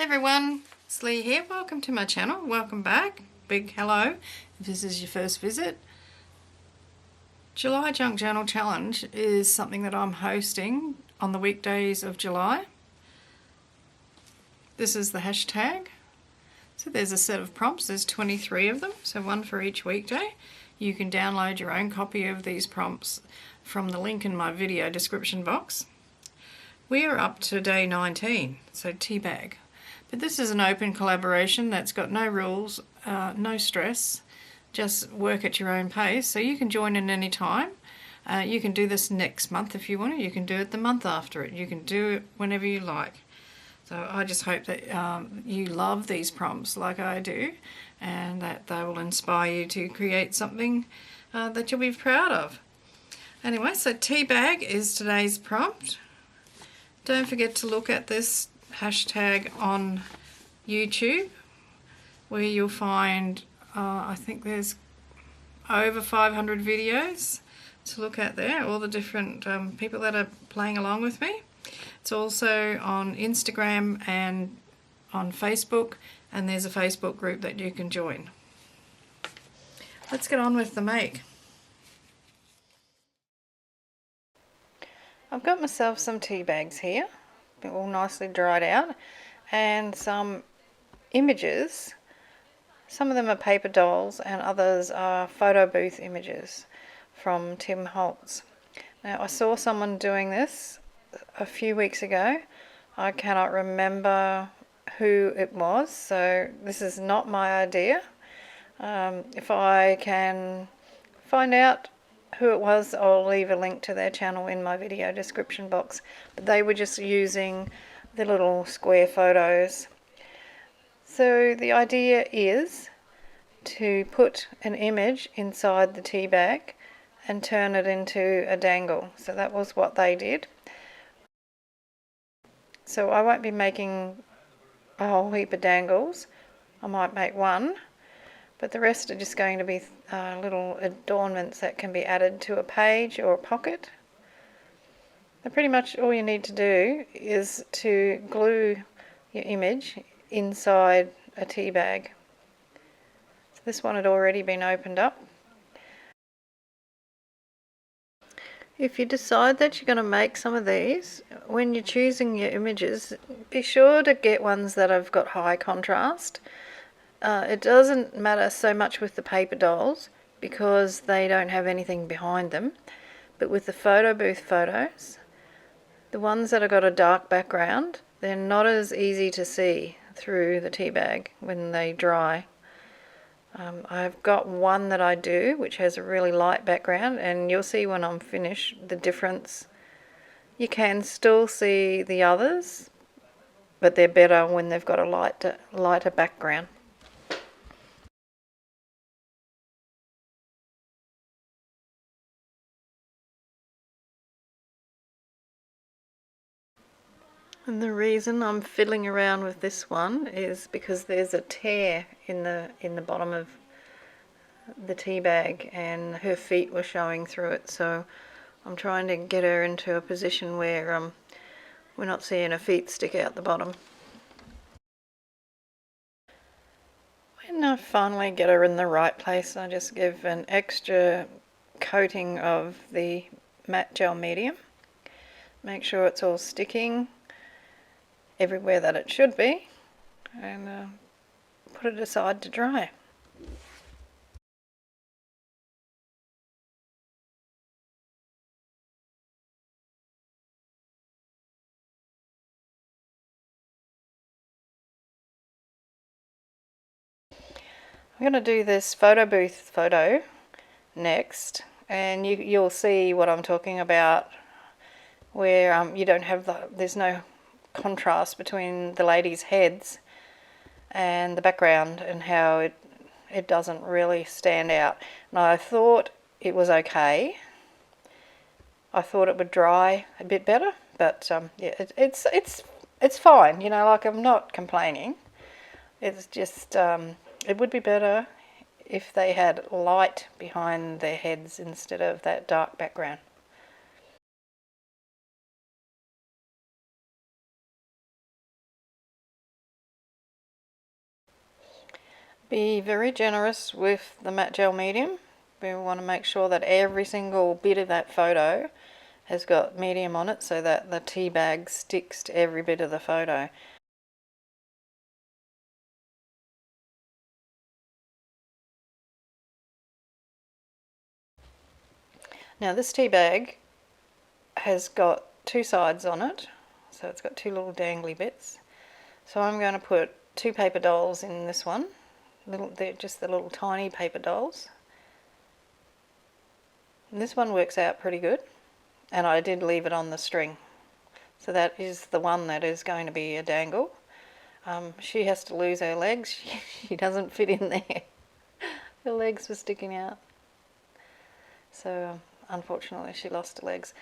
Hi everyone, it's Leigh here. Welcome to my channel. Welcome back. Big hello if this is your first visit. July Junk Journal Challenge is something that I'm hosting on the weekdays of July. This is the hashtag. So there's a set of prompts. There's 23 of them, so one for each weekday. You can download your own copy of these prompts from the link in my video description box. We are up to day 19, so teabag. But this is an open collaboration that's got no rules, no stress, just work at your own pace. So you can join in any time. You can do this next month if you want to. You can do it the month after it. You can do it whenever you like. So I just hope that you love these prompts like I do, and that they will inspire you to create something that you'll be proud of. Anyway, so teabag is today's prompt. Don't forget to look at this hashtag on YouTube, where you'll find I think there's over 500 videos to look at there, all the different people that are playing along with me. It's also on Instagram and on Facebook, and there's a Facebook group that you can join. Let's get on with the make. I've got myself some tea bags here, they're all nicely dried out, and some images. Some of them are paper dolls and others are photo booth images from Tim Holtz. Now I saw someone doing this a few weeks ago. I cannot remember who it was, so this is not my idea. If I can find out who it was, I'll leave a link to their channel in my video description box. But they were just using the little square photos. So the idea is to put an image inside the tea bag and turn it into a dangle. So that was what they did. So I won't be making a whole heap of dangles. I might make one, but the rest are just going to be little adornments that can be added to a page or a pocket. And pretty much all you need to do is to glue your image inside a tea bag. So this one had already been opened up. If you decide that you're going to make some of these, when you're choosing your images, be sure to get ones that have got high contrast. It doesn't matter so much with the paper dolls because they don't have anything behind them, but with the photo booth photos, the ones that have got a dark background, they're not as easy to see through the tea bag when they dry. I've got one that I do which has a really light background, and you'll see when I'm finished the difference. You can still see the others, but they're better when they've got a lighter background. And the reason I'm fiddling around with this one is because there's a tear in the bottom of the tea bag and her feet were showing through it, so I'm trying to get her into a position where we're not seeing her feet stick out the bottom. When I finally get her in the right place, I just give an extra coating of the matte gel medium. Make sure it's all sticking everywhere that it should be, and put it aside to dry. I'm going to do this photo booth photo next, and you'll see what I'm talking about, where you don't have there's no contrast between the ladies' heads and the background, and how it doesn't really stand out. Now I thought it was okay. I thought it would dry a bit better, but yeah, it's fine. You know, like, I'm not complaining. It's just it would be better if they had light behind their heads instead of that dark background. Be very generous with the matte gel medium. We want to make sure that every single bit of that photo has got medium on it so that the tea bag sticks to every bit of the photo. Now this tea bag has got two sides on it, so it's got two little dangly bits. So I'm going to put two paper dolls in this one. They're just the little tiny paper dolls. And this one works out pretty good, and I did leave it on the string. So that is the one that is going to be a dangle. She has to lose her legs. She doesn't fit in there. Her legs were sticking out. So unfortunately she lost her legs.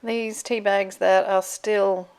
These tea bags that are still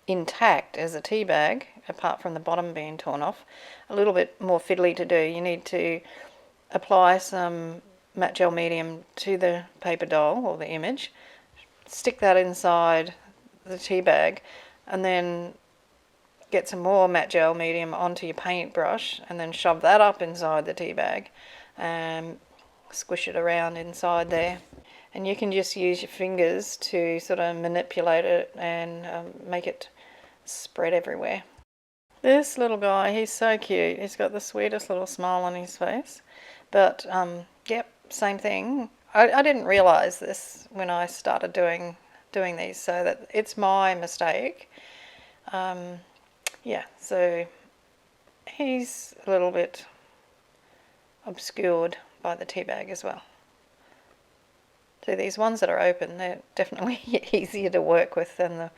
intact as a tea bag, apart from the bottom being torn off, a little bit more fiddly to do. You need to apply some matte gel medium to the paper doll or the image, stick that inside the tea bag, and then get some more matte gel medium onto your paintbrush and then shove that up inside the tea bag and squish it around inside there. And you can just use your fingers to sort of manipulate it and make it spread everywhere. This little guy, he's so cute. He's got the sweetest little smile on his face. But, yep, same thing. I didn't realise this when I started doing these, so that it's my mistake. Yeah, so he's a little bit obscured by the tea bag as well. So these ones that are open, they're definitely easier to work with than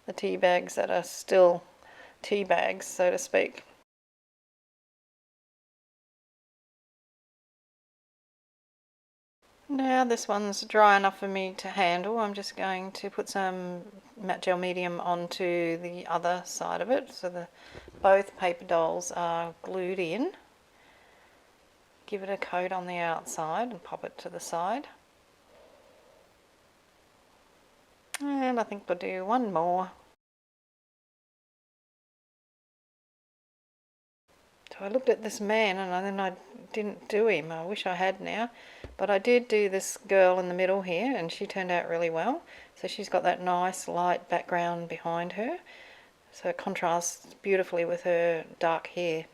the tea bags that are still tea bags, so to speak. Now this one's dry enough for me to handle. I'm just going to put some matte gel medium onto the other side of it, so both paper dolls are glued in. Give it a coat on the outside and pop it to the side. And I think we'll do one more. So I looked at this man and then I didn't do him. I wish I had now. But I did do this girl in the middle here, and she turned out really well. So she's got that nice light background behind her. So it contrasts beautifully with her dark hair.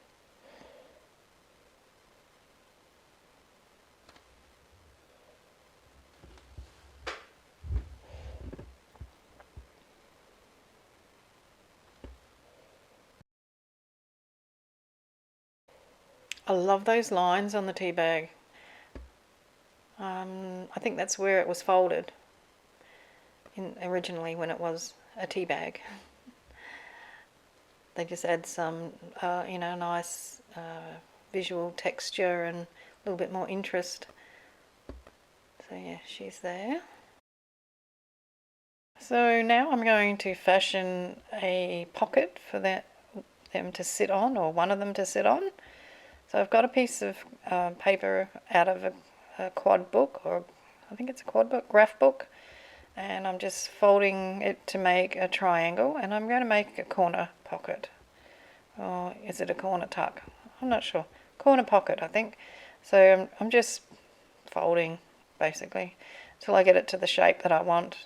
I love those lines on the tea bag. I think that's where it was folded originally, when it was a tea bag. They just add some, nice visual texture and a little bit more interest. So yeah, she's there. So now I'm going to fashion a pocket for them to sit on, or one of them to sit on. So I've got a piece of paper out of a quad book, or I think it's a quad book, graph book, and I'm just folding it to make a triangle, and I'm going to make a corner pocket. Or is it a corner tuck? I'm not sure. Corner pocket, I think. So I'm just folding, basically, until I get it to the shape that I want.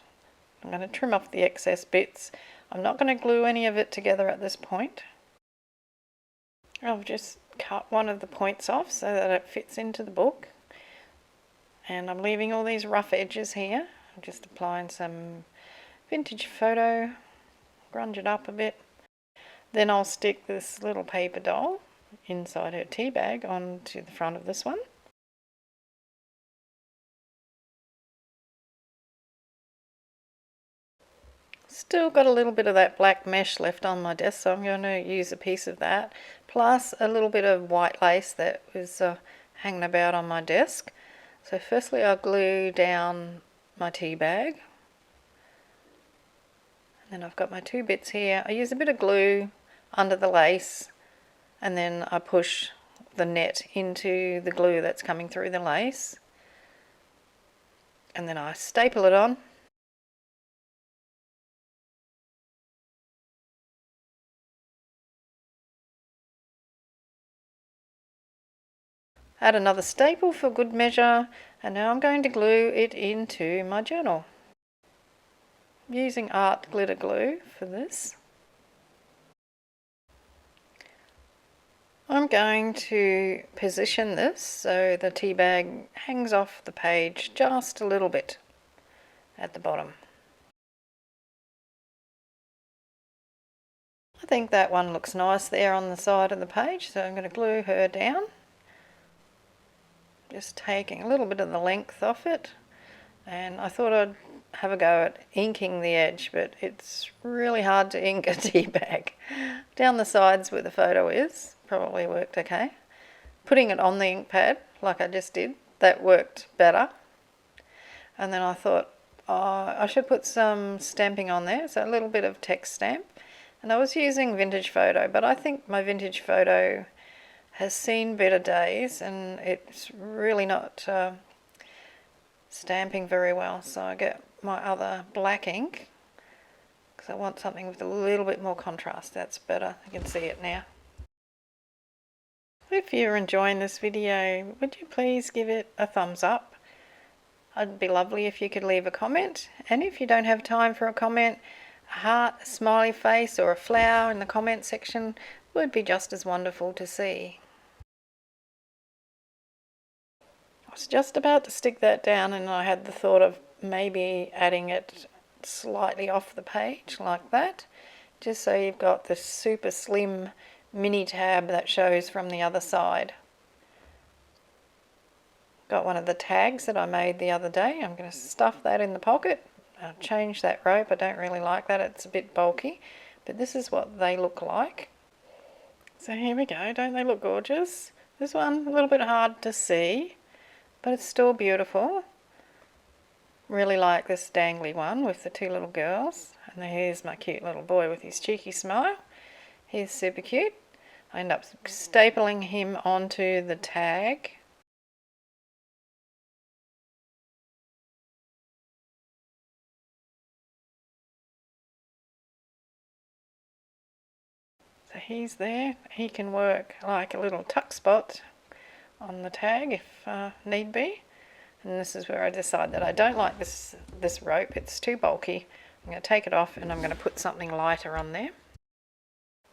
I'm going to trim off the excess bits. I'm not going to glue any of it together at this point. I'll just cut one of the points off so that it fits into the book. And I'm leaving all these rough edges here. I'm just applying some vintage photo, grunge it up a bit. Then I'll stick this little paper doll inside her tea bag onto the front of this one. Still got a little bit of that black mesh left on my desk, so I'm going to use a piece of that, plus a little bit of white lace that was hanging about on my desk. So firstly I'll glue down my tea bag. And then I've got my two bits here. I use a bit of glue under the lace, and then I push the net into the glue that's coming through the lace. And then I staple it on. Add another staple for good measure, and now I'm going to glue it into my journal. I'm using art glitter glue for this. I'm going to position this so the tea bag hangs off the page just a little bit at the bottom. I think that one looks nice there on the side of the page, so I'm going to glue her down. Just taking a little bit of the length off it, and I thought I'd have a go at inking the edge, but it's really hard to ink a tea bag. Down the sides where the photo is probably worked okay. Putting it on the ink pad like I just did, that worked better. And then I thought, oh, I should put some stamping on there, so a little bit of text stamp. And I was using Vintage Photo, but I think my Vintage Photo has seen better days and it's really not stamping very well. So I get my other black ink because I want something with a little bit more contrast. That's better. You can see it now. If you're enjoying this video, would you please give it a thumbs up? It'd be lovely if you could leave a comment. And if you don't have time for a comment, a heart, a smiley face or a flower in the comment section would be just as wonderful to see. I was just about to stick that down and I had the thought of maybe adding it slightly off the page like that, just so you've got this super slim mini tab that shows from the other side. Got one of the tags that I made the other day. I'm going to stuff that in the pocket. I'll change that rope. I don't really like that. It's a bit bulky, but this is what they look like. So here we go. Don't they look gorgeous? This one a little bit hard to see, but it's still beautiful. Really like this dangly one with the two little girls. And here's my cute little boy with his cheeky smile. He's super cute. I end up stapling him onto the tag. So he's there. He can work like a little tuck spot on the tag if need be. And this is where I decide that I don't like this rope. It's too bulky. I'm going to take it off and I'm going to put something lighter on there.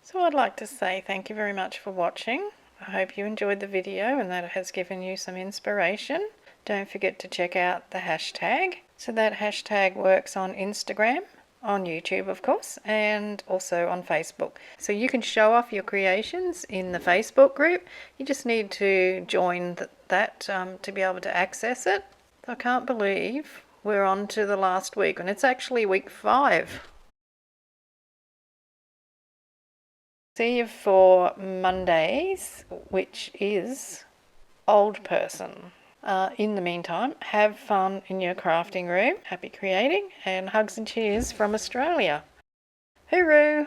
So I'd like to say thank you very much for watching. I hope you enjoyed the video and that it has given you some inspiration. Don't forget to check out the hashtag. So that hashtag works on Instagram, on YouTube of course, and also on Facebook. So you can show off your creations in the Facebook group. You just need to join that to be able to access it. I can't believe we're on to the last week, and it's actually week 5. See you for Mondays, which is Old Person. In the meantime, have fun in your crafting room. Happy creating, and hugs and cheers from Australia. Hooroo!